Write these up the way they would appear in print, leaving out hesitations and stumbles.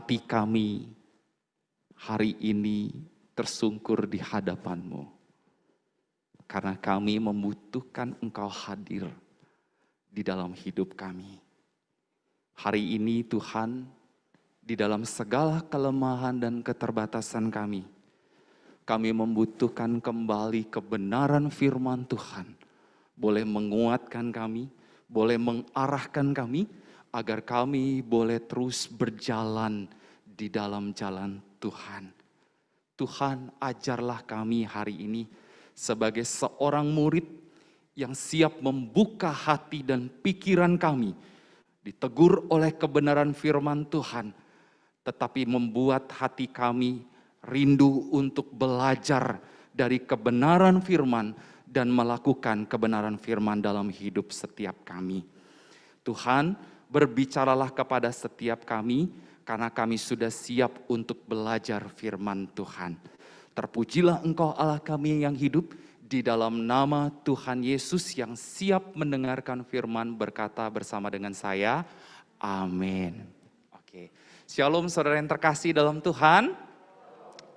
hati kami hari ini tersungkur di hadapan-Mu. Karena kami membutuhkan Engkau hadir di dalam hidup kami. Hari ini Tuhan, di dalam segala kelemahan dan keterbatasan kami membutuhkan kembali kebenaran firman Tuhan. Boleh menguatkan kami, boleh mengarahkan kami, agar kami boleh terus berjalan di dalam jalan Tuhan. Tuhan, ajarlah kami hari ini sebagai seorang murid yang siap membuka hati dan pikiran kami, ditegur oleh kebenaran firman Tuhan, tetapi membuat hati kami rindu untuk belajar dari kebenaran firman dan melakukan kebenaran firman dalam hidup setiap kami. Tuhan, berbicaralah kepada setiap kami, karena kami sudah siap untuk belajar firman Tuhan. Terpujilah Engkau Allah kami yang hidup, di dalam nama Tuhan Yesus yang siap mendengarkan firman, berkata bersama dengan saya, amin. Oke, shalom saudara yang terkasih dalam Tuhan.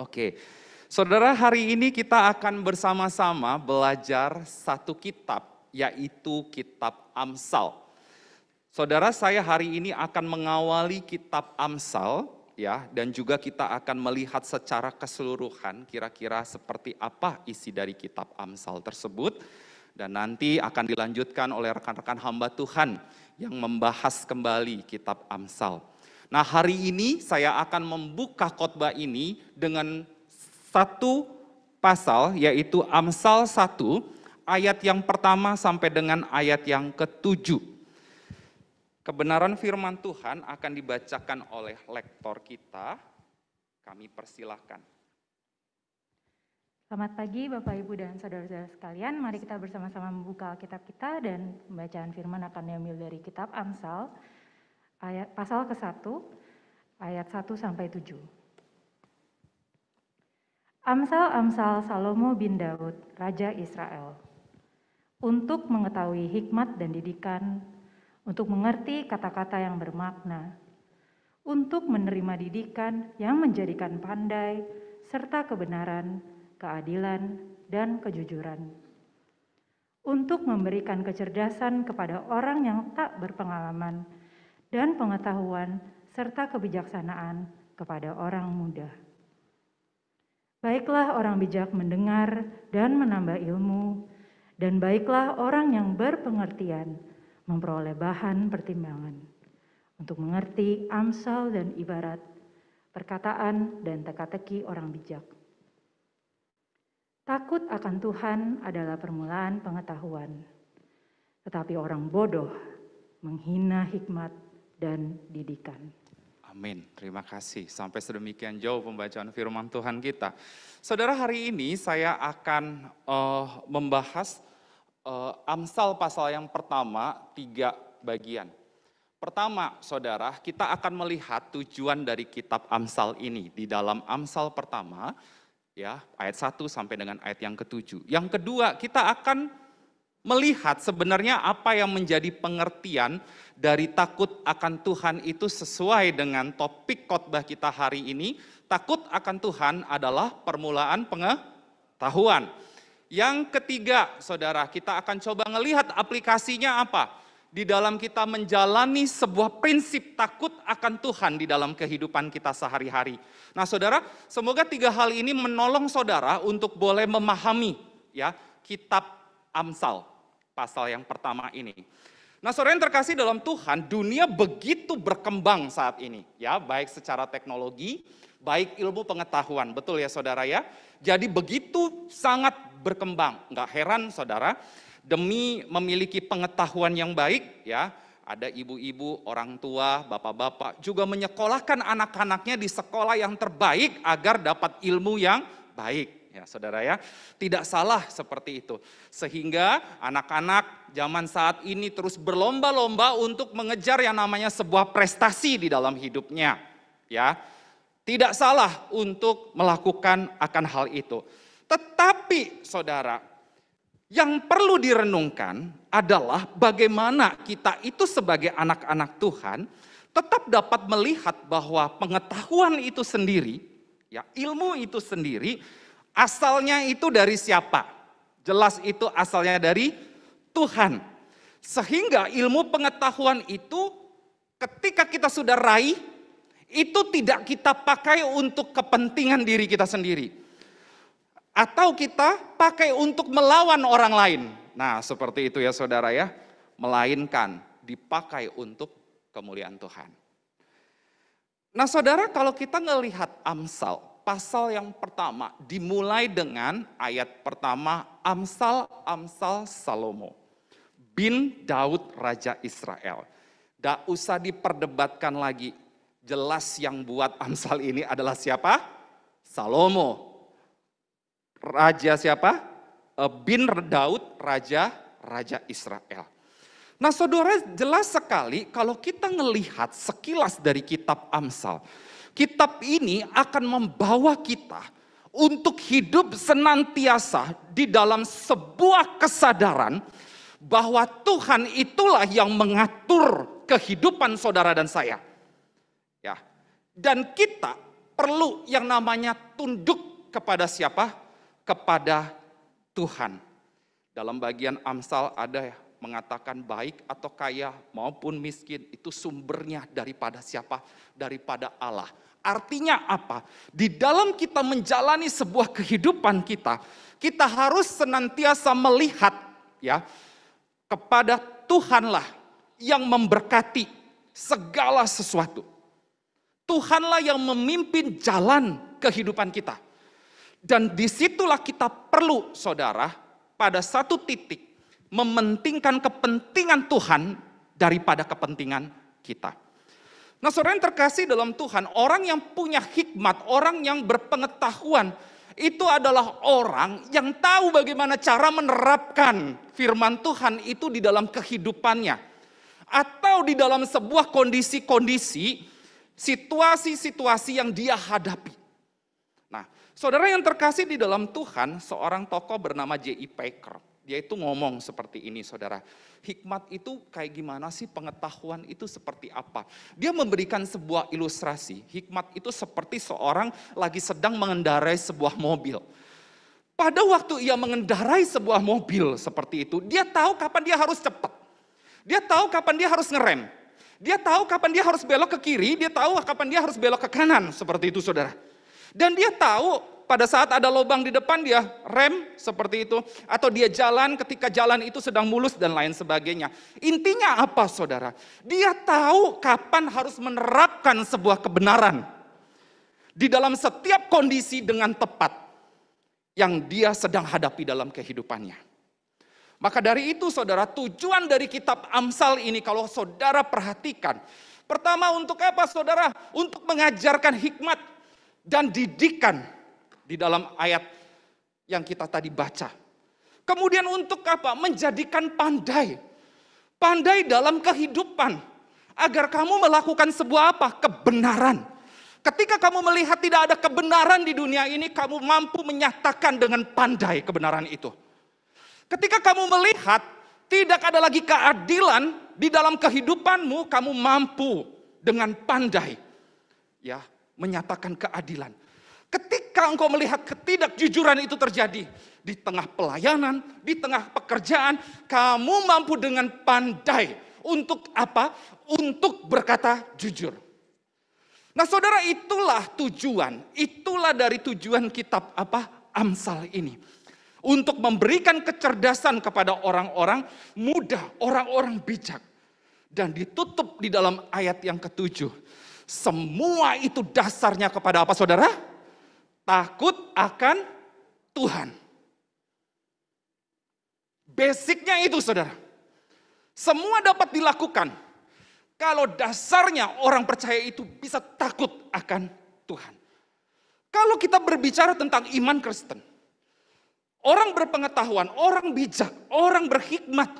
Oke, saudara, hari ini kita akan bersama-sama belajar satu kitab, yaitu kitab Amsal. Saudara, saya hari ini akan mengawali kitab Amsal, ya, dan juga kita akan melihat secara keseluruhan kira-kira seperti apa isi dari kitab Amsal tersebut. Dan nanti akan dilanjutkan oleh rekan-rekan hamba Tuhan yang membahas kembali kitab Amsal. Nah, hari ini saya akan membuka khotbah ini dengan satu pasal, yaitu Amsal 1, ayat yang pertama sampai dengan ayat yang ke-7. Kebenaran firman Tuhan akan dibacakan oleh lektor kita. Kami persilahkan. Selamat pagi Bapak, Ibu, dan saudara-saudara sekalian. Mari kita bersama-sama membuka Alkitab kita dan pembacaan firman akan diambil dari kitab Amsal, ayat pasal ke-1, ayat 1 sampai 7. Amsal-amsal Salomo bin Daud, Raja Israel. Untuk mengetahui hikmat dan didikan, untuk mengerti kata-kata yang bermakna, untuk menerima didikan yang menjadikan pandai, serta kebenaran, keadilan, dan kejujuran. Untuk memberikan kecerdasan kepada orang yang tak berpengalaman, dan pengetahuan serta kebijaksanaan kepada orang muda. Baiklah orang bijak mendengar dan menambah ilmu, dan baiklah orang yang berpengertian memperoleh bahan pertimbangan untuk mengerti amsal dan ibarat, perkataan dan teka-teki orang bijak. Takut akan Tuhan adalah permulaan pengetahuan, tetapi orang bodoh menghina hikmat dan didikan. Amin, terima kasih. Sampai sedemikian jauh pembacaan firman Tuhan kita. Saudara, hari ini saya akan membahas Amsal pasal yang pertama, 3 bagian. Pertama, saudara, kita akan melihat tujuan dari kitab Amsal ini. Di dalam Amsal pertama, ya, ayat 1 sampai dengan ayat yang ke-7. Yang kedua, kita akan melihat sebenarnya apa yang menjadi pengertian dari takut akan Tuhan itu sesuai dengan topik khotbah kita hari ini. Takut akan Tuhan adalah permulaan pengetahuan. Yang ketiga, saudara, kita akan coba melihat aplikasinya apa di dalam kita menjalani sebuah prinsip takut akan Tuhan di dalam kehidupan kita sehari-hari. Nah, saudara, semoga 3 hal ini menolong saudara untuk boleh memahami, ya, kitab Amsal pasal yang pertama ini. Nah, saudara yang terkasih dalam Tuhan, dunia begitu berkembang saat ini, ya, baik secara teknologi, baik ilmu pengetahuan, betul ya saudara ya. Jadi begitu sangat berkembang, nggak heran saudara, demi memiliki pengetahuan yang baik, ya, ada ibu-ibu, orang tua, bapak-bapak juga menyekolahkan anak-anaknya di sekolah yang terbaik agar dapat ilmu yang baik, ya saudara ya. Tidak salah seperti itu. Sehingga anak-anak zaman saat ini terus berlomba-lomba untuk mengejar yang namanya sebuah prestasi di dalam hidupnya, ya. Tidak salah untuk melakukan akan hal itu. Tetapi saudara, yang perlu direnungkan adalah bagaimana kita itu sebagai anak-anak Tuhan tetap dapat melihat bahwa pengetahuan itu sendiri, ya, ilmu itu sendiri, asalnya itu dari siapa? Jelas itu asalnya dari Tuhan. Sehingga ilmu pengetahuan itu ketika kita sudah raih, itu tidak kita pakai untuk kepentingan diri kita sendiri. Atau kita pakai untuk melawan orang lain. Nah, seperti itu ya saudara ya. Melainkan dipakai untuk kemuliaan Tuhan. Nah saudara, kalau kita ngelihat Amsal, pasal yang pertama dimulai dengan ayat pertama, Amsal Salomo bin Daud Raja Israel. Gak usah diperdebatkan lagi, jelas yang buat Amsal ini adalah siapa? Salomo. Raja siapa? Bin Daud, Raja Israel. Nah saudara, jelas sekali kalau kita ngelihat sekilas dari kitab Amsal, kitab ini akan membawa kita untuk hidup senantiasa di dalam sebuah kesadaran bahwa Tuhan itulah yang mengatur kehidupan saudara dan saya. Ya. Dan kita perlu yang namanya tunduk kepada siapa? Kepada Tuhan. Dalam bagian Amsal ada mengatakan baik atau kaya maupun miskin itu sumbernya daripada siapa? Daripada Allah. Artinya apa? Di dalam kita menjalani sebuah kehidupan kita harus senantiasa melihat ya kepada Tuhanlah yang memberkati segala sesuatu. Tuhanlah yang memimpin jalan kehidupan kita. Dan disitulah kita perlu saudara pada satu titik mementingkan kepentingan Tuhan daripada kepentingan kita. Nah saudara yang terkasih dalam Tuhan, orang yang punya hikmat, orang yang berpengetahuan, itu adalah orang yang tahu bagaimana cara menerapkan firman Tuhan itu di dalam kehidupannya. Atau di dalam sebuah kondisi-kondisi, situasi-situasi yang dia hadapi. Nah, saudara yang terkasih di dalam Tuhan, seorang tokoh bernama J.I. Packer. Dia itu ngomong seperti ini saudara. Hikmat itu kayak gimana sih, pengetahuan itu seperti apa. Dia memberikan sebuah ilustrasi. Hikmat itu seperti seorang lagi sedang mengendarai sebuah mobil. Pada waktu ia mengendarai sebuah mobil seperti itu, dia tahu kapan dia harus cepat. Dia tahu kapan dia harus ngerem. Dia tahu kapan dia harus belok ke kiri, dia tahu kapan dia harus belok ke kanan. Seperti itu saudara. Dan dia tahu pada saat ada lubang di depan dia rem seperti itu. Atau dia jalan ketika jalan itu sedang mulus dan lain sebagainya. Intinya apa saudara? Dia tahu kapan harus menerapkan sebuah kebenaran. Di dalam setiap kondisi dengan tepat. Yang dia sedang hadapi dalam kehidupannya. Maka dari itu saudara, tujuan dari kitab Amsal ini kalau saudara perhatikan. Pertama untuk apa saudara? Untuk mengajarkan hikmat dan didikan di dalam ayat yang kita tadi baca. Kemudian untuk apa? Menjadikan pandai. Pandai dalam kehidupan. Agar kamu melakukan sebuah apa? Kebenaran. Ketika kamu melihat tidak ada kebenaran di dunia ini, kamu mampu menyatakan dengan pandai kebenaran itu. Ketika kamu melihat tidak ada lagi keadilan di dalam kehidupanmu, kamu mampu dengan pandai ya menyatakan keadilan. Ketika engkau melihat ketidakjujuran itu terjadi di tengah pelayanan, di tengah pekerjaan, kamu mampu dengan pandai untuk apa? Untuk berkata jujur. Nah, saudara, itulah tujuan, itulah dari tujuan kitab apa? Amsal ini. Untuk memberikan kecerdasan kepada orang-orang muda, orang-orang bijak. Dan ditutup di dalam ayat yang ke-7. Semua itu dasarnya kepada apa saudara? Takut akan Tuhan. Basicnya itu saudara. Semua dapat dilakukan. Kalau dasarnya orang percaya itu bisa takut akan Tuhan. Kalau kita berbicara tentang iman Kristen. Orang berpengetahuan, orang bijak, orang berhikmat.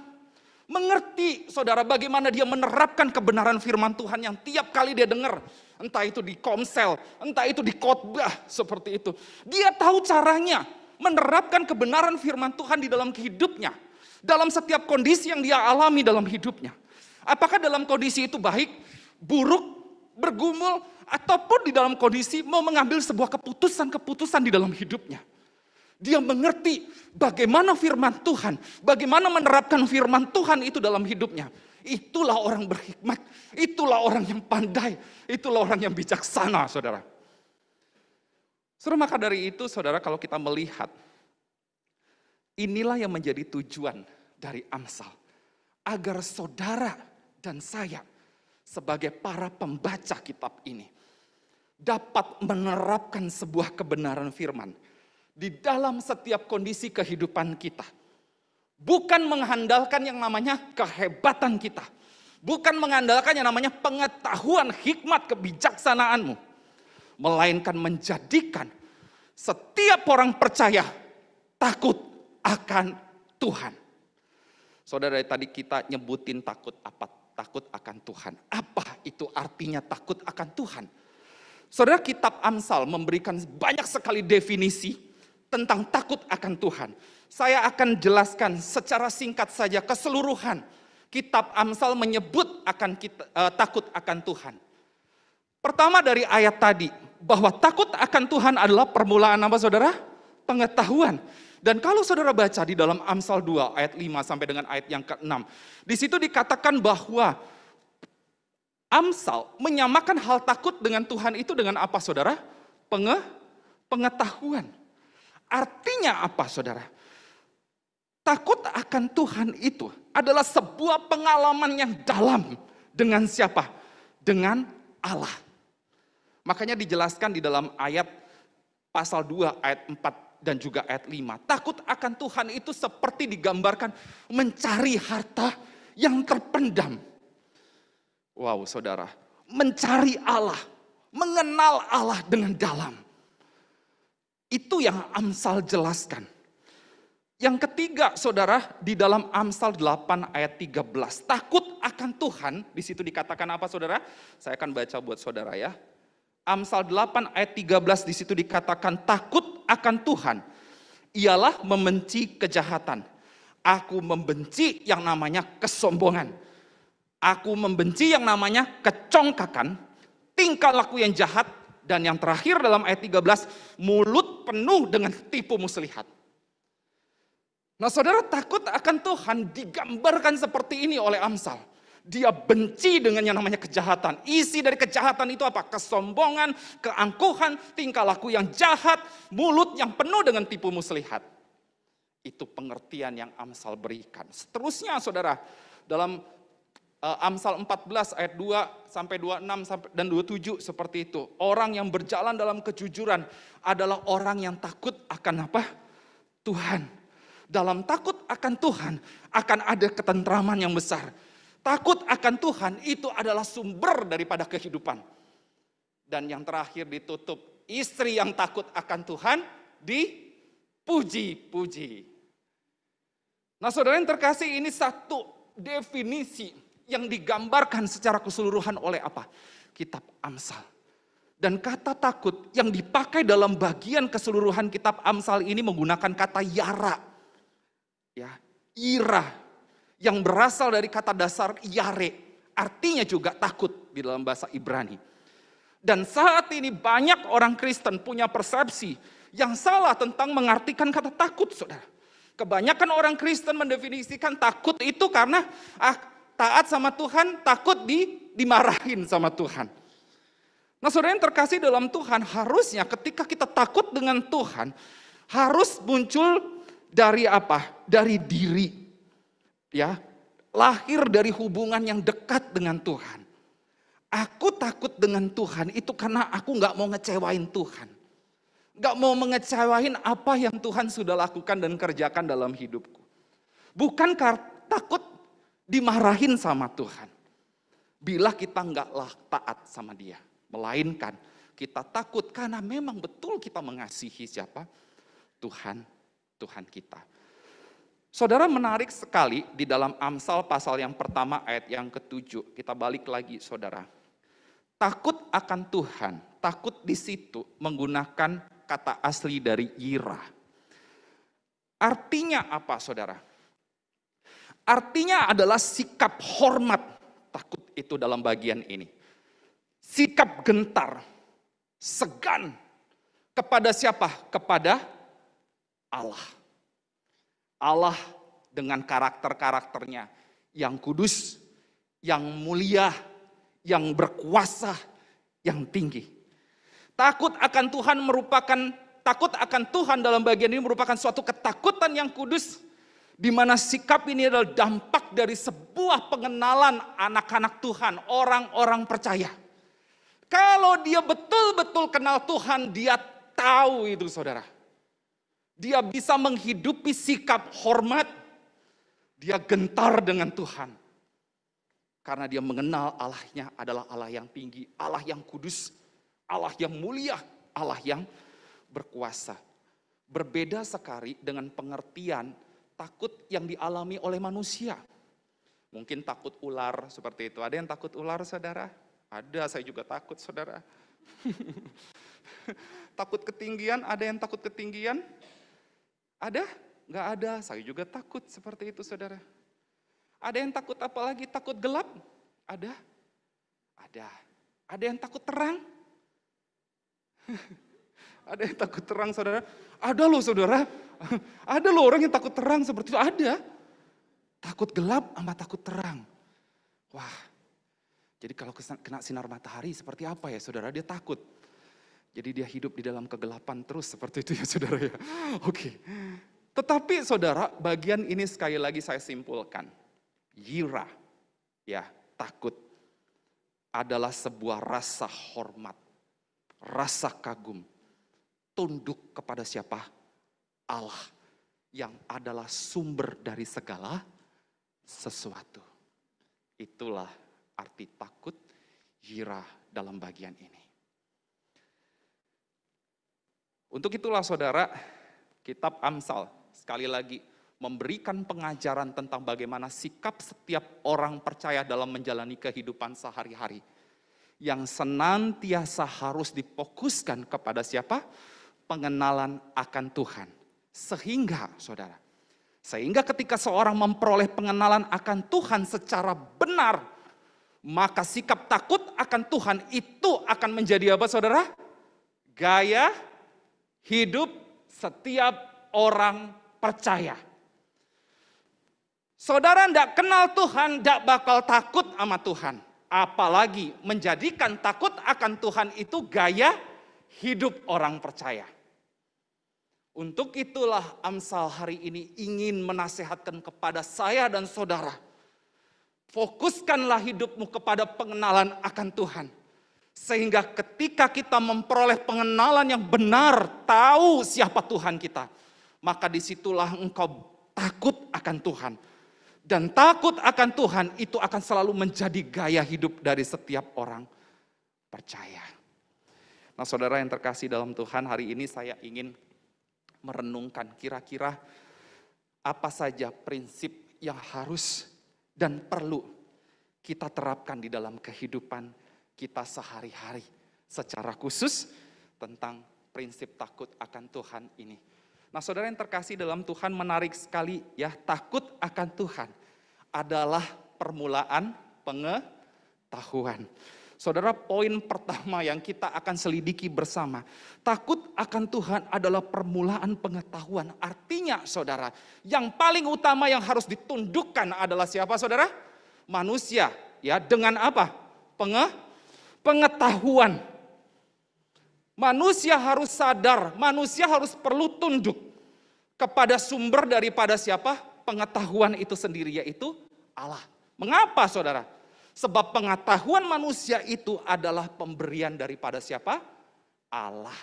Mengerti saudara bagaimana dia menerapkan kebenaran firman Tuhan yang tiap kali dia dengar. Entah itu di komsel, entah itu di khotbah seperti itu. Dia tahu caranya menerapkan kebenaran firman Tuhan di dalam hidupnya. Dalam setiap kondisi yang dia alami dalam hidupnya. Apakah dalam kondisi itu baik, buruk, bergumul, ataupun di dalam kondisi mau mengambil sebuah keputusan-keputusan di dalam hidupnya. Dia mengerti bagaimana firman Tuhan, bagaimana menerapkan firman Tuhan itu dalam hidupnya. Itulah orang berhikmat, itulah orang yang pandai, itulah orang yang bijaksana, saudara. Saudara, maka dari itu, saudara, kalau kita melihat, inilah yang menjadi tujuan dari Amsal. Agar saudara dan saya sebagai para pembaca kitab ini dapat menerapkan sebuah kebenaran firman di dalam setiap kondisi kehidupan kita. Bukan mengandalkan yang namanya kehebatan kita. Bukan mengandalkan yang namanya pengetahuan, hikmat, kebijaksanaanmu. Melainkan menjadikan setiap orang percaya takut akan Tuhan. Saudara, tadi kita nyebutin takut apa? Takut akan Tuhan. Apa itu artinya takut akan Tuhan? Saudara, kitab Amsal memberikan banyak sekali definisi tentang takut akan Tuhan. Saya akan jelaskan secara singkat saja keseluruhan. Kitab Amsal menyebut akan takut akan Tuhan. Pertama dari ayat tadi, bahwa takut akan Tuhan adalah permulaan apa, saudara? Pengetahuan. Dan kalau saudara baca di dalam Amsal 2 ayat 5 sampai dengan ayat yang ke-6. Di situ dikatakan bahwa Amsal menyamakan hal takut dengan Tuhan itu dengan apa, saudara? Pengetahuan. Artinya apa, saudara? Takut akan Tuhan itu adalah sebuah pengalaman yang dalam. Dengan siapa? Dengan Allah. Makanya dijelaskan di dalam ayat pasal 2 ayat 4 dan juga ayat 5. Takut akan Tuhan itu seperti digambarkan mencari harta yang terpendam. Wow, saudara. Mencari Allah. Mengenal Allah dengan dalam. Itu yang Amsal jelaskan. Yang ketiga, saudara, di dalam Amsal 8 ayat 13. Takut akan Tuhan, di situ dikatakan apa, saudara? Saya akan baca buat saudara ya. Amsal 8 ayat 13 di situ dikatakan takut akan Tuhan ialah membenci kejahatan. Aku membenci yang namanya kesombongan. Aku membenci yang namanya kecongkakan, tingkah laku yang jahat, dan yang terakhir dalam ayat 13, mulut penuh dengan tipu muslihat. Nah, saudara, takut akan Tuhan digambarkan seperti ini oleh Amsal. Dia benci dengan yang namanya kejahatan. Isi dari kejahatan itu apa? Kesombongan, keangkuhan, tingkah laku yang jahat, mulut yang penuh dengan tipu muslihat. Itu pengertian yang Amsal berikan. Seterusnya, saudara, dalam Amsal 14 ayat 2 sampai 26 dan 27 seperti itu. Orang yang berjalan dalam kejujuran adalah orang yang takut akan apa? Tuhan. Dalam takut akan Tuhan akan ada ketentraman yang besar. Takut akan Tuhan itu adalah sumber daripada kehidupan. Dan yang terakhir ditutup, istri yang takut akan Tuhan dipuji-puji. Nah, saudara yang terkasih, ini satu definisi yang digambarkan secara keseluruhan oleh apa? Kitab Amsal. Dan kata takut yang dipakai dalam bagian keseluruhan kitab Amsal ini menggunakan kata yara. Ya, ira. Yang berasal dari kata dasar yare, artinya juga takut di dalam bahasa Ibrani. Dan saat ini banyak orang Kristen punya persepsi yang salah tentang mengartikan kata takut, saudara. Kebanyakan orang Kristen mendefinisikan takut itu karena taat sama Tuhan, takut dimarahin sama Tuhan. Nah, saudara yang terkasih dalam Tuhan, harusnya ketika kita takut dengan Tuhan, harus muncul dari apa? Dari diri. Ya, lahir dari hubungan yang dekat dengan Tuhan. Aku takut dengan Tuhan itu karena aku gak mau ngecewain Tuhan. Gak mau mengecewain apa yang Tuhan sudah lakukan dan kerjakan dalam hidupku. Bukan takut dimarahin sama Tuhan. Bila kita gaklah taat sama Dia. Melainkan kita takut karena memang betul kita mengasihi siapa? Tuhan kita. Saudara, menarik sekali di dalam Amsal pasal yang pertama ayat yang ke-7. Kita balik lagi, saudara. Takut akan Tuhan, takut di situ menggunakan kata asli dari yira. Artinya apa, saudara? Artinya adalah sikap hormat. Takut itu dalam bagian ini. sikap gentar, segan kepada siapa? Kepada Allah. Allah dengan karakter-karakternya yang kudus, yang mulia, yang berkuasa, yang tinggi. Takut akan Tuhan dalam bagian ini merupakan suatu ketakutan yang kudus, di mana sikap ini adalah dampak dari sebuah pengenalan anak-anak Tuhan, orang-orang percaya. Kalau dia betul-betul kenal Tuhan, dia tahu itu saudara. Dia bisa menghidupi sikap hormat, dia gentar dengan Tuhan. Karena dia mengenal Allahnya adalah Allah yang tinggi, Allah yang kudus, Allah yang mulia, Allah yang berkuasa. Berbeda sekali dengan pengertian takut yang dialami oleh manusia. Mungkin takut ular seperti itu. Ada yang takut ular saudara? Ada, saya juga takut saudara. Takut ketinggian, ada yang takut ketinggian? Ada? Nggak ada, saya juga takut seperti itu saudara. Ada yang takut apa lagi? Takut gelap? Ada? Ada. Ada yang takut terang? Ada yang takut terang saudara? Ada loh saudara. Ada loh orang yang takut terang seperti itu. Ada. Takut gelap sama takut terang. Wah. Jadi kalau kena sinar matahari seperti apa ya saudara? Dia takut. Jadi dia hidup di dalam kegelapan terus seperti itu ya saudara ya. Oke. Tetapi saudara, bagian ini sekali lagi saya simpulkan. Yira, ya takut adalah sebuah rasa hormat. Rasa kagum, tunduk kepada siapa? Allah yang adalah sumber dari segala sesuatu. Itulah arti takut, yirah dalam bagian ini. Untuk itulah saudara, kitab Amsal sekali lagi memberikan pengajaran tentang bagaimana sikap setiap orang percaya dalam menjalani kehidupan sehari-hari. Yang senantiasa harus difokuskan kepada siapa? Pengenalan akan Tuhan. Sehingga ketika seorang memperoleh pengenalan akan Tuhan secara benar, maka sikap takut akan Tuhan itu akan menjadi apa saudara? Gaya hidup setiap orang percaya. Saudara tidak kenal Tuhan, tidak bakal takut sama Tuhan. Apalagi menjadikan takut akan Tuhan itu gaya hidup orang percaya. Untuk itulah Amsal hari ini ingin menasehatkan kepada saya dan saudara. Fokuskanlah hidupmu kepada pengenalan akan Tuhan. Sehingga ketika kita memperoleh pengenalan yang benar, tahu siapa Tuhan kita, maka disitulah engkau takut akan Tuhan. Dan takut akan Tuhan itu akan selalu menjadi gaya hidup dari setiap orang percaya. Nah saudara yang terkasih dalam Tuhan, hari ini saya ingin merenungkan kira-kira apa saja prinsip yang harus dan perlu kita terapkan di dalam kehidupan kita sehari-hari. Secara khusus tentang prinsip takut akan Tuhan ini. Nah saudara yang terkasih dalam Tuhan, menarik sekali ya, takut akan Tuhan adalah permulaan pengetahuan. Saudara, poin pertama yang kita akan selidiki bersama, takut akan Tuhan adalah permulaan pengetahuan. Artinya saudara, yang paling utama yang harus ditundukkan adalah siapa saudara? Manusia, ya, dengan apa? Pengetahuan. Manusia harus sadar, manusia harus perlu tunduk kepada sumber daripada siapa? Pengetahuan itu sendiri, yaitu Allah. Mengapa saudara? Sebab pengetahuan manusia itu adalah pemberian daripada siapa? Allah.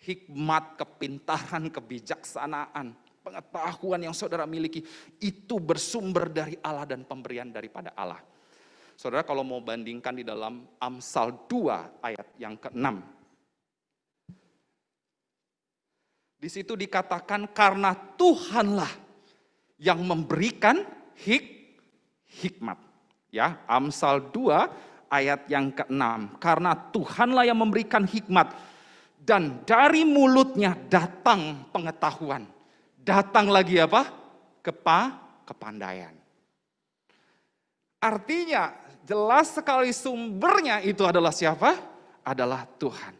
Hikmat, kepintaran, kebijaksanaan, pengetahuan yang saudara miliki itu bersumber dari Allah dan pemberian daripada Allah. Saudara kalau mau bandingkan di dalam Amsal 2 ayat yang ke-6. Di situ dikatakan karena Tuhanlah yang memberikan hikmat. Ya, Amsal 2 ayat yang ke-6. Karena Tuhanlah yang memberikan hikmat dan dari mulutnya datang pengetahuan. Datang lagi apa? Kepandaian. Artinya jelas sekali sumbernya itu adalah siapa? Adalah Tuhan.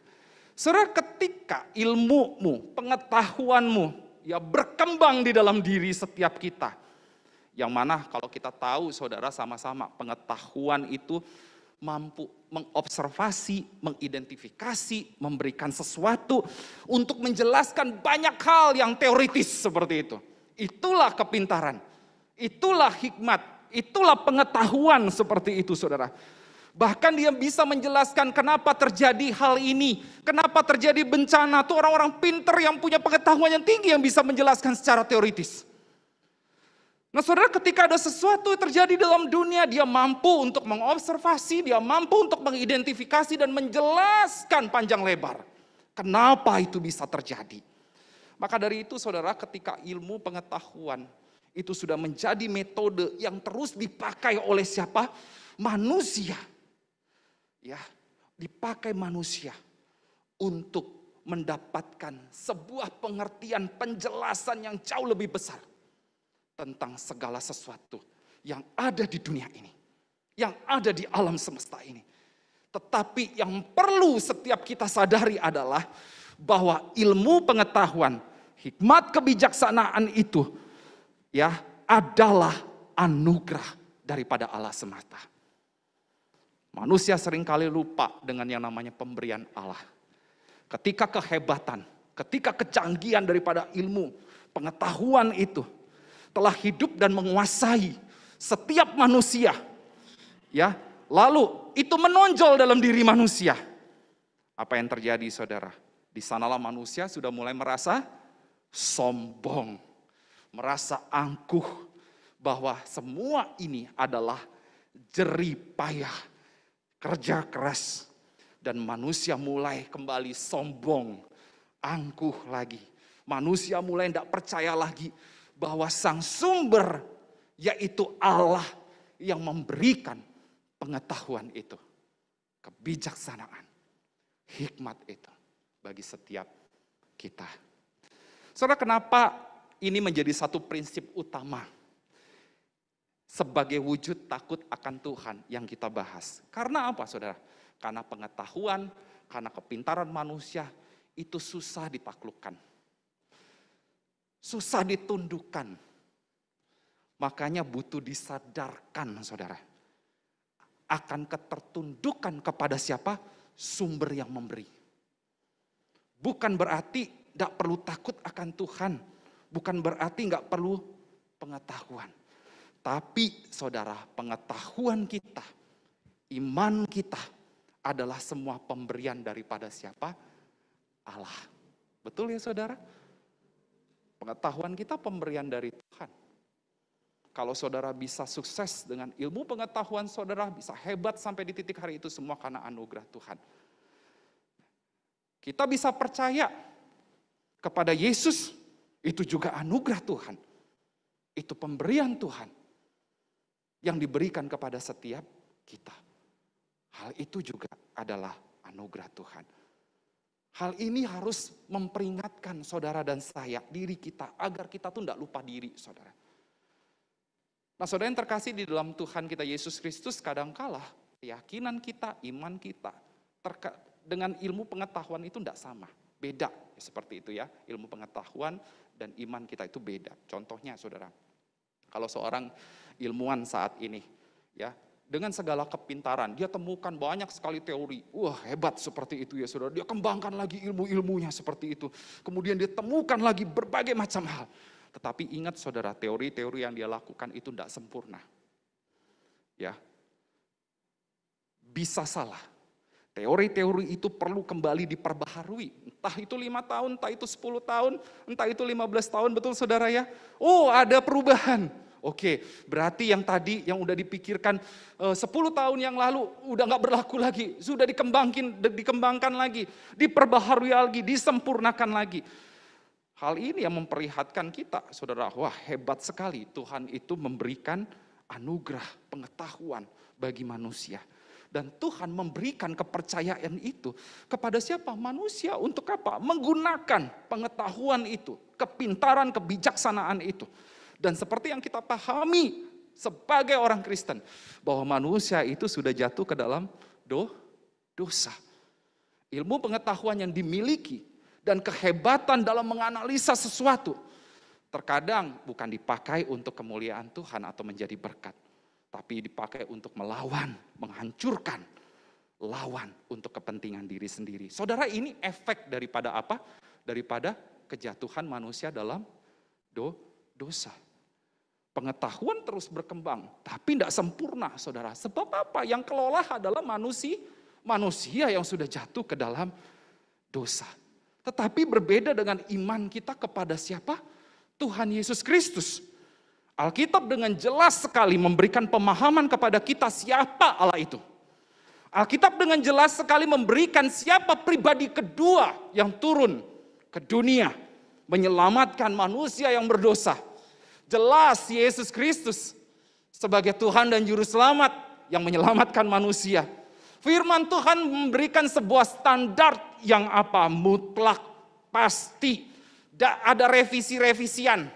Saudara, ketika ilmumu, pengetahuanmu ya berkembang di dalam diri setiap kita. Yang mana kalau kita tahu saudara sama-sama pengetahuan itu mampu mengobservasi, mengidentifikasi, memberikan sesuatu untuk menjelaskan banyak hal yang teoritis seperti itu. Itulah kepintaran, itulah hikmat, itulah pengetahuan seperti itu saudara. Bahkan dia bisa menjelaskan kenapa terjadi hal ini, kenapa terjadi bencana. Itu orang-orang pintar yang punya pengetahuan yang tinggi yang bisa menjelaskan secara teoritis. Nah saudara, ketika ada sesuatu yang terjadi dalam dunia, dia mampu untuk mengobservasi, dia mampu untuk mengidentifikasi dan menjelaskan panjang lebar. Kenapa itu bisa terjadi? Maka dari itu saudara, ketika ilmu pengetahuan itu sudah menjadi metode yang terus dipakai oleh siapa? Manusia. Ya, dipakai manusia untuk mendapatkan sebuah pengertian, penjelasan yang jauh lebih besar tentang segala sesuatu yang ada di dunia ini, yang ada di alam semesta ini. Tetapi yang perlu setiap kita sadari adalah bahwa ilmu pengetahuan, hikmat kebijaksanaan itu ya adalah anugerah daripada Allah semata. Manusia seringkali lupa dengan yang namanya pemberian Allah. Ketika kehebatan, ketika kecanggihan daripada ilmu, pengetahuan itu telah hidup dan menguasai setiap manusia. Ya, lalu itu menonjol dalam diri manusia. Apa yang terjadi saudara? Di sanalah manusia sudah mulai merasa sombong, merasa angkuh bahwa semua ini adalah jerih payah, kerja keras, dan manusia mulai kembali sombong, angkuh lagi. Manusia mulai tidak percaya lagi bahwa sang sumber yaitu Allah yang memberikan pengetahuan itu, kebijaksanaan, hikmat itu bagi setiap kita. Saudara, kenapa ini menjadi satu prinsip utama sebagai wujud takut akan Tuhan yang kita bahas? Karena apa saudara? Karena pengetahuan, karena kepintaran manusia itu susah ditaklukkan. Susah ditundukkan. Makanya butuh disadarkan saudara. Akan ketertundukan kepada siapa? Sumber yang memberi. Bukan berarti tidak perlu takut akan Tuhan. Bukan berarti nggak perlu pengetahuan. Tapi saudara, pengetahuan kita, iman kita adalah semua pemberian daripada siapa? Allah. Betul ya saudara? Pengetahuan kita pemberian dari Tuhan. Kalau saudara bisa sukses dengan ilmu pengetahuan saudara, bisa hebat sampai di titik hari itu semua karena anugerah Tuhan. Kita bisa percaya kepada Yesus, itu juga anugerah Tuhan. Itu pemberian Tuhan yang diberikan kepada setiap kita. Hal itu juga adalah anugerah Tuhan. Hal ini harus memperingatkan saudara dan saya, diri kita, agar kita tuh tidak lupa diri saudara. Nah saudara yang terkasih di dalam Tuhan kita Yesus Kristus, kadangkala keyakinan kita, iman kita, dengan ilmu pengetahuan itu tidak sama. Beda seperti itu ya, ilmu pengetahuan dan iman kita itu beda. Contohnya saudara, kalau seorang ilmuwan saat ini ya, dengan segala kepintaran, dia temukan banyak sekali teori. Wah hebat seperti itu ya saudara. Dia kembangkan lagi ilmu-ilmunya seperti itu. Kemudian dia temukan lagi berbagai macam hal. Tetapi ingat saudara, teori-teori yang dia lakukan itu tidak sempurna. Ya, bisa salah. Teori-teori itu perlu kembali diperbaharui. Entah itu 5 tahun, entah itu 10 tahun, entah itu 15 tahun, betul saudara ya? Oh ada perubahan. Oke, berarti yang tadi yang udah dipikirkan 10 tahun yang lalu udah nggak berlaku lagi, sudah dikembangkan lagi, diperbaharui lagi, disempurnakan lagi. Hal ini yang memperlihatkan kita, saudara, wah hebat sekali Tuhan itu memberikan anugerah pengetahuan bagi manusia. Dan Tuhan memberikan kepercayaan itu kepada siapa? Manusia. Untuk apa? Menggunakan pengetahuan itu, kepintaran, kebijaksanaan itu. Dan seperti yang kita pahami sebagai orang Kristen bahwa manusia itu sudah jatuh ke dalam dosa. Ilmu pengetahuan yang dimiliki dan kehebatan dalam menganalisa sesuatu terkadang bukan dipakai untuk kemuliaan Tuhan atau menjadi berkat, tapi dipakai untuk melawan, menghancurkan lawan untuk kepentingan diri sendiri. Saudara, ini efek daripada apa? Daripada kejatuhan manusia dalam dosa. Pengetahuan terus berkembang, tapi tidak sempurna, saudara. Sebab apa? Yang kelola adalah manusia yang sudah jatuh ke dalam dosa. Tetapi berbeda dengan iman kita kepada siapa? Tuhan Yesus Kristus. Alkitab dengan jelas sekali memberikan pemahaman kepada kita siapa Allah itu. Alkitab dengan jelas sekali memberikan siapa pribadi kedua yang turun ke dunia menyelamatkan manusia yang berdosa. Jelas Yesus Kristus sebagai Tuhan dan Juru Selamat yang menyelamatkan manusia. Firman Tuhan memberikan sebuah standar yang apa? Mutlak, pasti. Tidak ada revisi-revisian.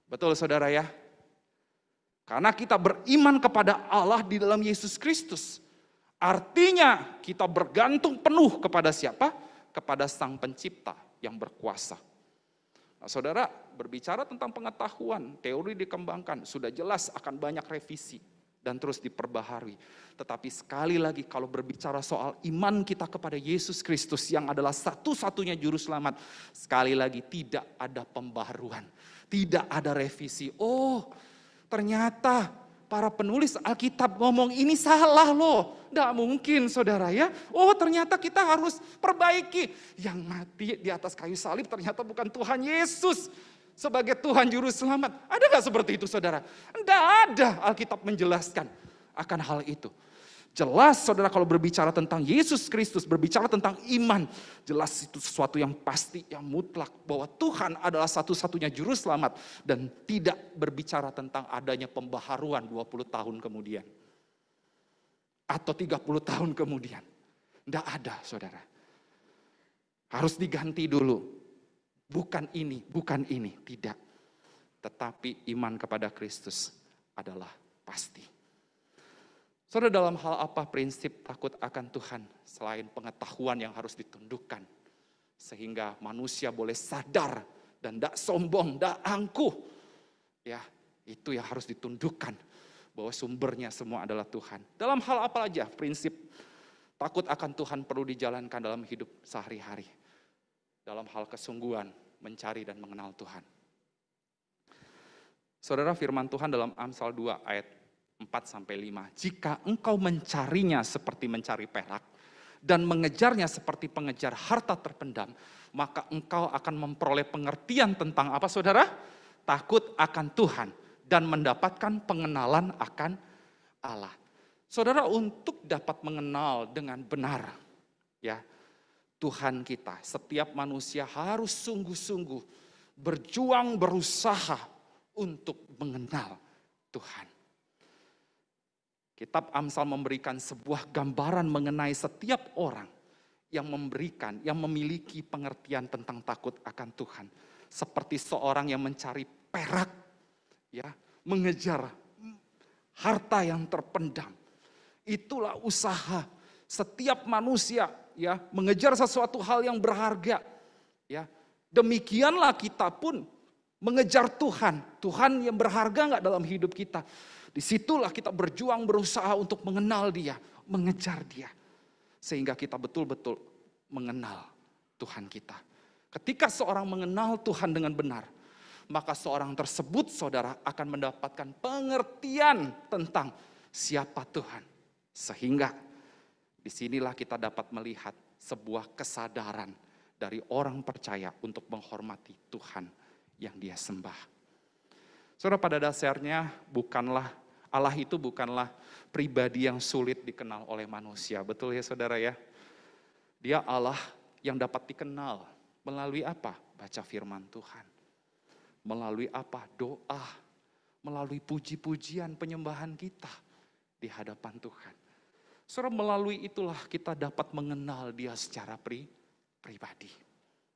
Betul saudara ya? Karena kita beriman kepada Allah di dalam Yesus Kristus. Artinya kita bergantung penuh kepada siapa? Kepada Sang Pencipta yang berkuasa. Nah, saudara, berbicara tentang pengetahuan, teori dikembangkan, sudah jelas akan banyak revisi dan terus diperbaharui. Tetapi sekali lagi kalau berbicara soal iman kita kepada Yesus Kristus yang adalah satu-satunya juru selamat, sekali lagi tidak ada pembaharuan, tidak ada revisi. Oh, ternyata para penulis Alkitab ngomong ini salah loh. Tidak mungkin saudara ya. Oh, ternyata kita harus perbaiki. Yang mati di atas kayu salib ternyata bukan Tuhan Yesus sebagai Tuhan Juru Selamat. Ada gak seperti itu saudara? Tidak ada. Alkitab menjelaskan akan hal itu. Jelas saudara kalau berbicara tentang Yesus Kristus, berbicara tentang iman, jelas itu sesuatu yang pasti, yang mutlak. Bahwa Tuhan adalah satu-satunya juru selamat. Dan tidak berbicara tentang adanya pembaharuan 20 tahun kemudian. Atau 30 tahun kemudian. Tidak ada saudara. Harus diganti dulu. Bukan ini, tidak. Tetapi iman kepada Kristus adalah pasti. Saudara, dalam hal apa prinsip takut akan Tuhan selain pengetahuan yang harus ditundukkan sehingga manusia boleh sadar dan tidak sombong, tidak angkuh. Ya, itu yang harus ditundukkan bahwa sumbernya semua adalah Tuhan. Dalam hal apa aja prinsip takut akan Tuhan perlu dijalankan dalam hidup sehari-hari. Dalam hal kesungguhan mencari dan mengenal Tuhan. Saudara, firman Tuhan dalam Amsal 2 ayat 4-5. Jika engkau mencarinya seperti mencari perak dan mengejarnya seperti pengejar harta terpendam, maka engkau akan memperoleh pengertian tentang apa saudara? Takut akan Tuhan dan mendapatkan pengenalan akan Allah. Saudara, untuk dapat mengenal dengan benar ya Tuhan kita, setiap manusia harus sungguh-sungguh berjuang, berusaha untuk mengenal Tuhan. Kitab Amsal memberikan sebuah gambaran mengenai setiap orang yang memiliki pengertian tentang takut akan Tuhan. Seperti seorang yang mencari perak, ya, mengejar harta yang terpendam. Itulah usaha setiap manusia, ya, mengejar sesuatu hal yang berharga. Ya, demikianlah kita pun mengejar Tuhan. Tuhan yang berharga nggak dalam hidup kita? Disitulah kita berjuang, berusaha untuk mengenal Dia, mengejar Dia. Sehingga kita betul-betul mengenal Tuhan kita. Ketika seorang mengenal Tuhan dengan benar, maka seorang tersebut saudara akan mendapatkan pengertian tentang siapa Tuhan. Sehingga disinilah kita dapat melihat sebuah kesadaran dari orang percaya untuk menghormati Tuhan yang dia sembah. Saudara, pada dasarnya Allah itu bukanlah pribadi yang sulit dikenal oleh manusia. Betul ya saudara ya? Dia Allah yang dapat dikenal melalui apa? Baca firman Tuhan. Melalui apa? Doa. Melalui puji-pujian penyembahan kita di hadapan Tuhan. Saudara, melalui itulah kita dapat mengenal Dia secara pribadi.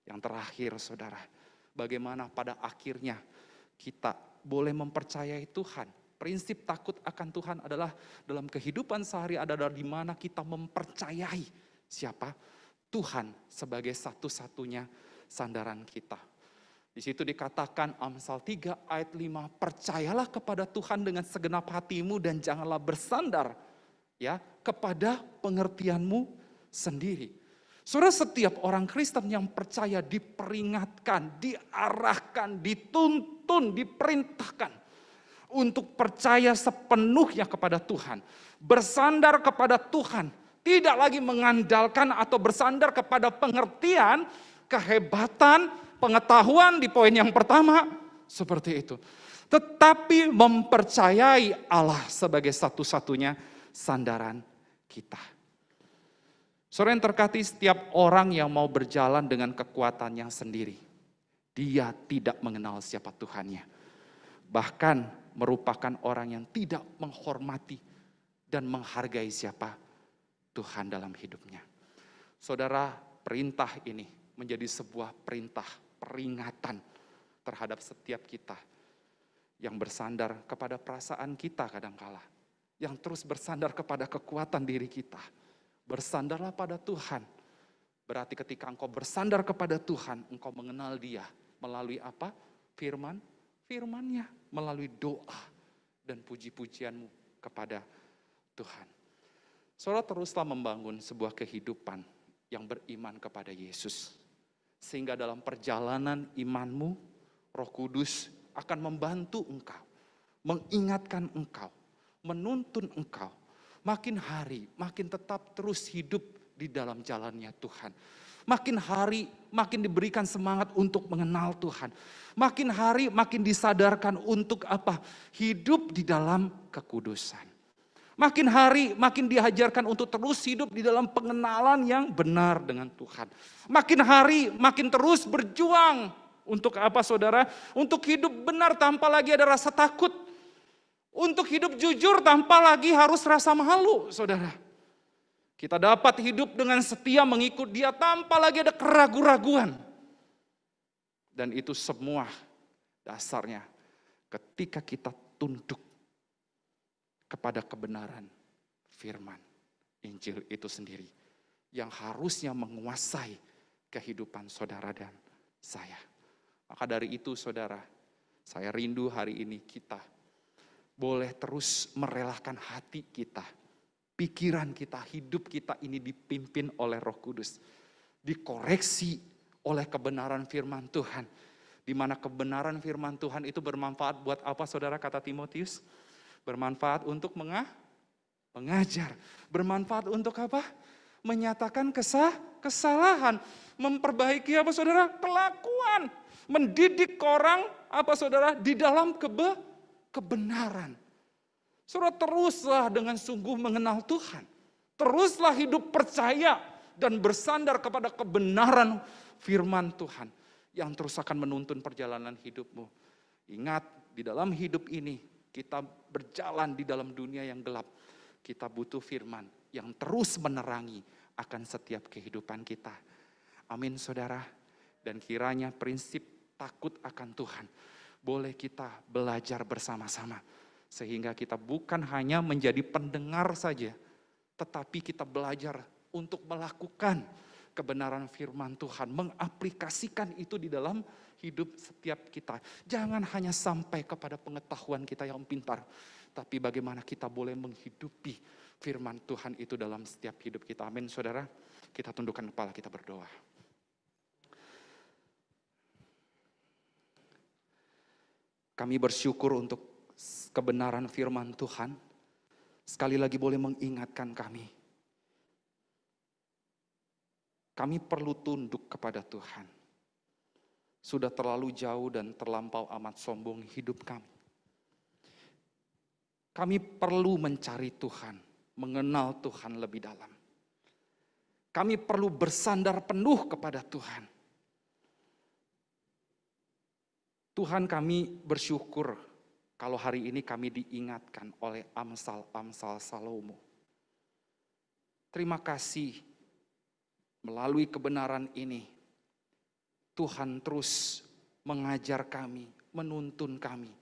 Yang terakhir saudara, bagaimana pada akhirnya kita boleh mempercayai Tuhan. Prinsip takut akan Tuhan adalah dalam kehidupan sehari adalah di mana kita mempercayai siapa? Tuhan sebagai satu-satunya sandaran kita. Di situ dikatakan Amsal 3 ayat 5, percayalah kepada Tuhan dengan segenap hatimu dan janganlah bersandar ya kepada pengertianmu sendiri. Saudara, setiap orang Kristen yang percaya diperingatkan, diarahkan, dituntun, diperintahkan untuk percaya sepenuhnya kepada Tuhan, bersandar kepada Tuhan, tidak lagi mengandalkan atau bersandar kepada pengertian, kehebatan, pengetahuan di poin yang pertama, seperti itu. Tetapi mempercayai Allah sebagai satu-satunya sandaran kita. Saudara yang terkasih, setiap orang yang mau berjalan dengan kekuatannya sendiri, dia tidak mengenal siapa Tuhannya. Bahkan merupakan orang yang tidak menghormati dan menghargai siapa Tuhan dalam hidupnya. Saudara, perintah ini menjadi sebuah perintah peringatan terhadap setiap kita yang bersandar kepada perasaan kita kadangkala, yang terus bersandar kepada kekuatan diri kita. Bersandarlah pada Tuhan. Berarti ketika engkau bersandar kepada Tuhan, engkau mengenal Dia melalui apa? Firman-Nya, melalui doa dan puji-pujianmu kepada Tuhan. Saudara, teruslah membangun sebuah kehidupan yang beriman kepada Yesus. Sehingga dalam perjalanan imanmu, Roh Kudus akan membantu engkau, mengingatkan engkau, menuntun engkau. Makin hari, makin tetap terus hidup di dalam jalannya Tuhan. Makin hari, makin diberikan semangat untuk mengenal Tuhan. Makin hari, makin disadarkan untuk apa? Hidup di dalam kekudusan. Makin hari, makin diajarkan untuk terus hidup di dalam pengenalan yang benar dengan Tuhan. Makin hari, makin terus berjuang. Untuk apa saudara? Untuk hidup benar tanpa lagi ada rasa takut. Untuk hidup jujur tanpa lagi harus rasa malu, saudara. Kita dapat hidup dengan setia mengikut Dia tanpa lagi ada keraguan-raguan. Dan itu semua dasarnya ketika kita tunduk kepada kebenaran firman Injil itu sendiri. Yang harusnya menguasai kehidupan saudara dan saya. Maka dari itu saudara, saya rindu hari ini kita boleh terus merelakan hati kita, pikiran kita, hidup kita ini dipimpin oleh Roh Kudus. Dikoreksi oleh kebenaran firman Tuhan. Di mana kebenaran firman Tuhan itu bermanfaat buat apa saudara, kata Timotius? Bermanfaat untuk mengajar. Bermanfaat untuk apa? Menyatakan kesalahan. Memperbaiki apa saudara? Kelakuan. Mendidik orang apa saudara? Di dalam kebenaran. Saudara, teruslah dengan sungguh mengenal Tuhan. Teruslah hidup percaya dan bersandar kepada kebenaran firman Tuhan yang terus akan menuntun perjalanan hidupmu. Ingat, di dalam hidup ini kita berjalan di dalam dunia yang gelap. Kita butuh firman yang terus menerangi akan setiap kehidupan kita. Amin saudara. Dan kiranya prinsip takut akan Tuhan boleh kita belajar bersama-sama. Sehingga kita bukan hanya menjadi pendengar saja, tetapi kita belajar untuk melakukan kebenaran firman Tuhan. Mengaplikasikan itu di dalam hidup setiap kita. Jangan hanya sampai kepada pengetahuan kita yang pintar. Tapi bagaimana kita boleh menghidupi firman Tuhan itu dalam setiap hidup kita. Amin saudara. Kita tundukkan kepala, kita berdoa. Kami bersyukur untuk kebenaran firman Tuhan. Sekali lagi boleh mengingatkan kami. Kami perlu tunduk kepada Tuhan. Sudah terlalu jauh dan terlampau amat sombong hidup kami. Kami perlu mencari Tuhan, mengenal Tuhan lebih dalam. Kami perlu bersandar penuh kepada Tuhan. Tuhan, kami bersyukur kalau hari ini kami diingatkan oleh Amsal Salomo. Terima kasih melalui kebenaran ini Tuhan terus mengajar kami, menuntun kami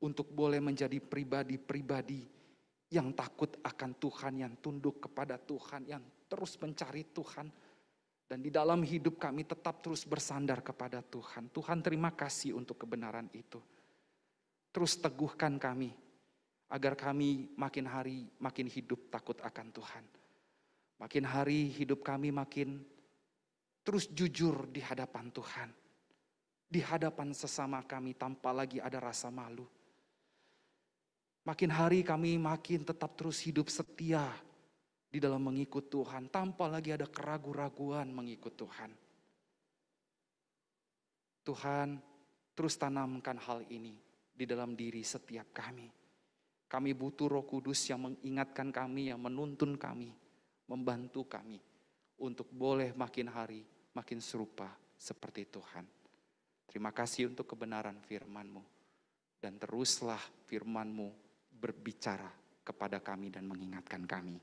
untuk boleh menjadi pribadi-pribadi yang takut akan Tuhan, yang tunduk kepada Tuhan, yang terus mencari Tuhan. Dan di dalam hidup kami tetap terus bersandar kepada Tuhan. Tuhan, terima kasih untuk kebenaran itu. Terus teguhkan kami, agar kami makin hari makin hidup takut akan Tuhan. Makin hari hidup kami makin terus jujur di hadapan Tuhan. Di hadapan sesama kami tanpa lagi ada rasa malu. Makin hari kami makin tetap terus hidup setia di dalam mengikut Tuhan, tanpa lagi ada keraguan-raguan mengikut Tuhan. Tuhan, terus tanamkan hal ini di dalam diri setiap kami. Kami butuh Roh Kudus yang mengingatkan kami, yang menuntun kami, membantu kami untuk boleh makin hari makin serupa seperti Tuhan. Terima kasih untuk kebenaran firman-Mu. Dan teruslah firman-Mu berbicara kepada kami dan mengingatkan kami.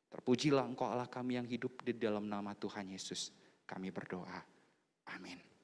Terpujilah Engkau Allah kami yang hidup di dalam nama Tuhan Yesus. Kami berdoa. Amin.